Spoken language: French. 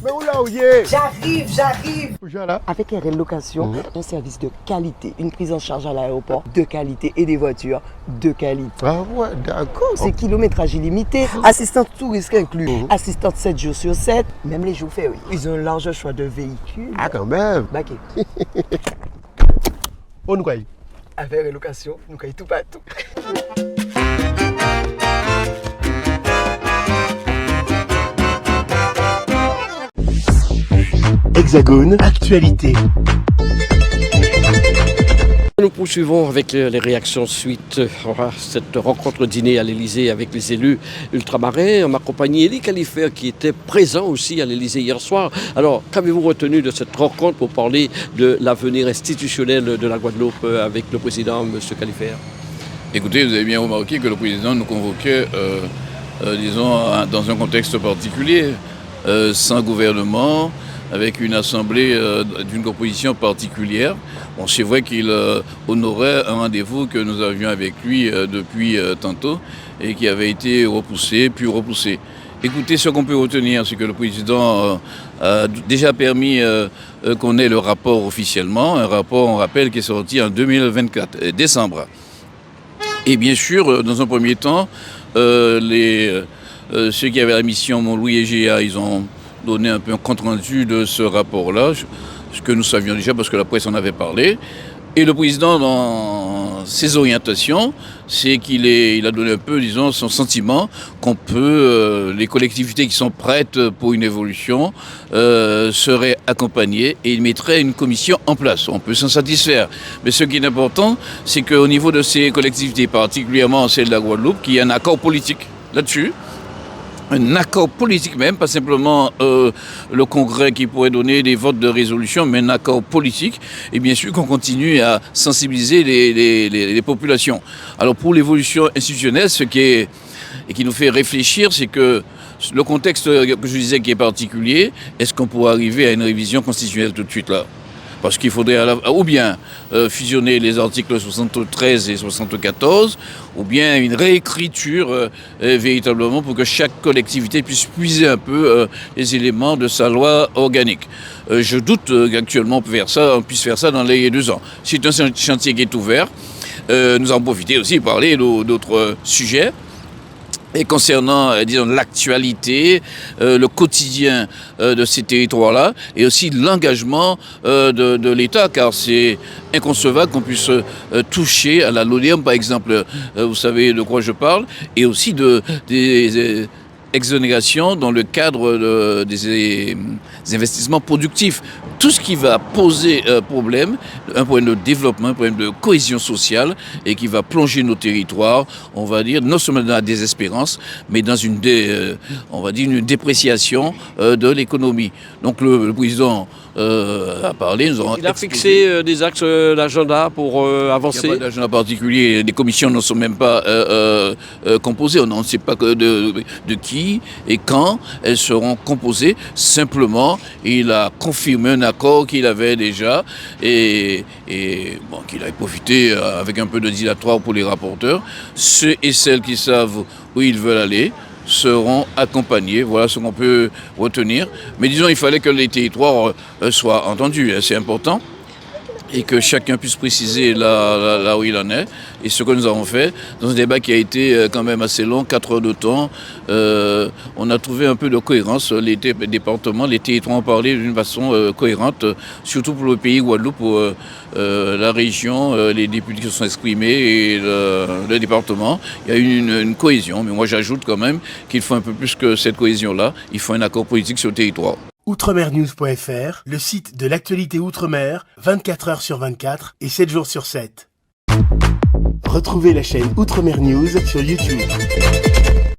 Mais où là où y est? J'arrive. Où là? Avec RL Location, un service de qualité, une prise en charge à l'aéroport de qualité et des voitures de qualité. Ah ouais, d'accord. C'est kilométrage illimité, assistante tout risque inclus, assistante 7 jours sur 7, même les jours fériés. Ils ont un large choix de véhicules. Ah quand même. Baquet. On nous quoi? Avec RL Location, nous caillons tout partout. Hexagone, actualité. Nous poursuivons avec les réactions suite à cette rencontre dîner à l'Elysée avec les élus ultramarins. En ma compagnie, Élie Califert qui était présent aussi à l'Elysée hier soir. Alors, qu'avez-vous retenu de cette rencontre pour parler de l'avenir institutionnel de la Guadeloupe avec le président, M. Califert? Écoutez, vous avez bien remarqué que le président nous convoquait, disons, dans un contexte particulier, sans gouvernement, avec une assemblée d'une composition particulière. Bon, c'est vrai qu'il honorait un rendez-vous que nous avions avec lui depuis tantôt et qui avait été repoussé, puis repoussé. Écoutez, ce qu'on peut retenir, c'est que le président a déjà permis qu'on ait le rapport officiellement, un rapport, on rappelle, qui est sorti en 2024, décembre. Et bien sûr, dans un premier temps, ceux qui avaient la mission Montlouis et GA, ils ont donné un peu un compte-rendu de ce rapport-là, ce que nous savions déjà parce que la presse en avait parlé. Et le président, dans ses orientations, c'est qu'il a donné un peu, disons, son sentiment qu'on peut, les collectivités qui sont prêtes pour une évolution seraient accompagnées et il mettrait une commission en place. On peut s'en satisfaire. Mais ce qui est important, c'est qu'au niveau de ces collectivités, particulièrement celle de la Guadeloupe, qu'il y ait un accord politique là-dessus. Un accord politique même, pas simplement le Congrès qui pourrait donner des votes de résolution, mais un accord politique. Et bien sûr qu'on continue à sensibiliser les populations. Alors pour l'évolution institutionnelle, ce qui nous fait réfléchir, c'est que le contexte que je disais qui est particulier, est-ce qu'on pourrait arriver à une révision constitutionnelle tout de suite là ? Parce qu'il faudrait ou bien fusionner les articles 73 et 74, ou bien une réécriture véritablement pour que chaque collectivité puisse puiser un peu les éléments de sa loi organique. Je doute qu'actuellement on puisse faire ça dans les 2 ans. C'est un chantier qui est ouvert. Nous en profiter aussi pour parler d'autres sujets. Et concernant, disons, l'actualité, le quotidien de ces territoires-là, et aussi l'engagement de l'État, car c'est inconcevable qu'on puisse toucher à la LONEOM, par exemple, vous savez de quoi je parle, et aussi des exonérations dans le cadre des investissements productifs. Tout ce qui va poser problème, un problème de développement, un problème de cohésion sociale et qui va plonger nos territoires, on va dire, non seulement dans la désespérance, mais dans une dépréciation de l'économie. Donc le président a parlé. Il a fixé des axes d'agenda pour avancer. Il n'y a pas d'agenda particulier. Les commissions ne sont même pas composées. On ne sait pas de qui et quand elles seront composées. Simplement, il a confirmé un accord qu'il avait déjà et bon, qu'il a profité avec un peu de dilatoire pour les rapporteurs. Ceux et celles qui savent où ils veulent aller seront accompagnés, voilà ce qu'on peut retenir. Mais disons, il fallait que les territoires soient entendus, c'est important, et que chacun puisse préciser là où il en est. Et ce que nous avons fait, dans un débat qui a été quand même assez long, 4 heures de temps, on a trouvé un peu de cohérence. Les départements, les territoires ont parlé d'une façon cohérente, surtout pour le pays Guadeloupe, pour la région, les députés qui se sont exprimés et le département. Il y a eu une cohésion, mais moi j'ajoute quand même qu'il faut un peu plus que cette cohésion-là. Il faut un accord politique sur le territoire. Outremernews.fr, le site de l'actualité Outre-mer, 24 heures sur 24 et 7 jours sur 7. Retrouvez la chaîne Outremer News sur YouTube.